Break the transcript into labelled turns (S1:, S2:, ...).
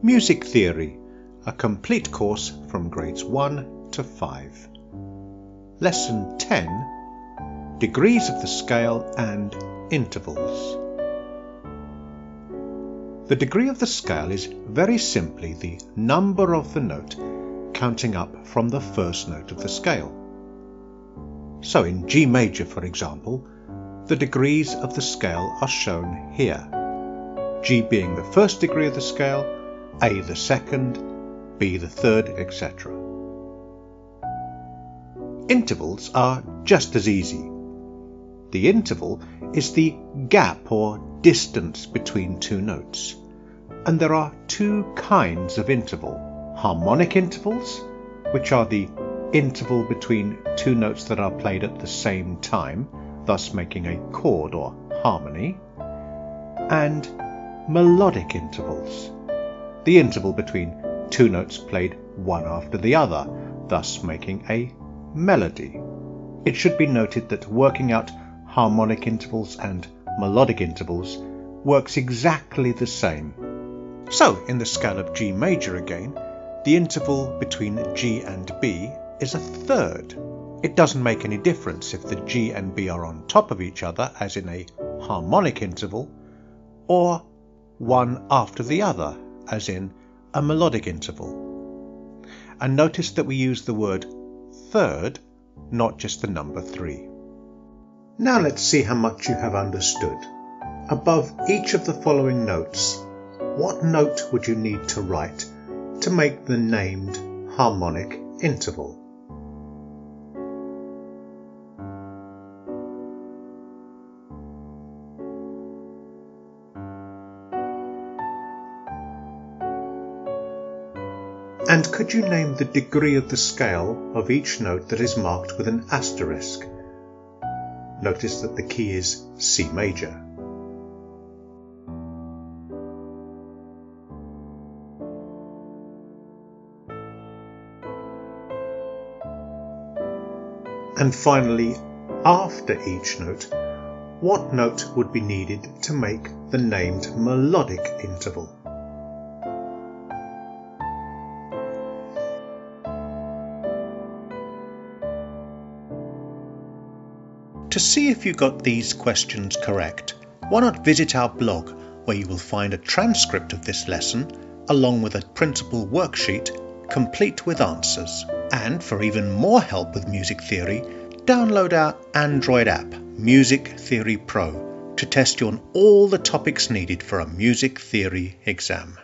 S1: Music Theory, a complete course from grades 1 to 5. Lesson 10, Degrees of the Scale and Intervals. The degree of the scale is very simply the number of the note counting up from the first note of the scale. So in G major, for example, the degrees of the scale are shown here. G being the first degree of the scale, A the second, B the third, etc. Intervals are just as easy. The interval is the gap or distance between two notes. And there are two kinds of interval. Harmonic intervals, which are the interval between two notes that are played at the same time, thus making a chord or harmony, and melodic intervals, the interval between two notes played one after the other, thus making a melody. It should be noted that working out harmonic intervals and melodic intervals works exactly the same. So, in the scale of G major again, the interval between G and B is a third. It doesn't make any difference if the G and B are on top of each other, as in a harmonic interval, or one after the other, as in a melodic interval. And notice that we use the word third, not just the number 3. Now let's see how much you have understood. Above each of the following notes, what note would you need to write to make the named harmonic interval? And could you name the degree of the scale of each note that is marked with an asterisk? Notice that the key is C major. And finally, after each note, what note would be needed to make the named melodic interval? To see if you got these questions correct, why not visit our blog, where you will find a transcript of this lesson along with a printable worksheet complete with answers. And for even more help with music theory, download our Android app, Music Theory Pro, to test you on all the topics needed for a music theory exam.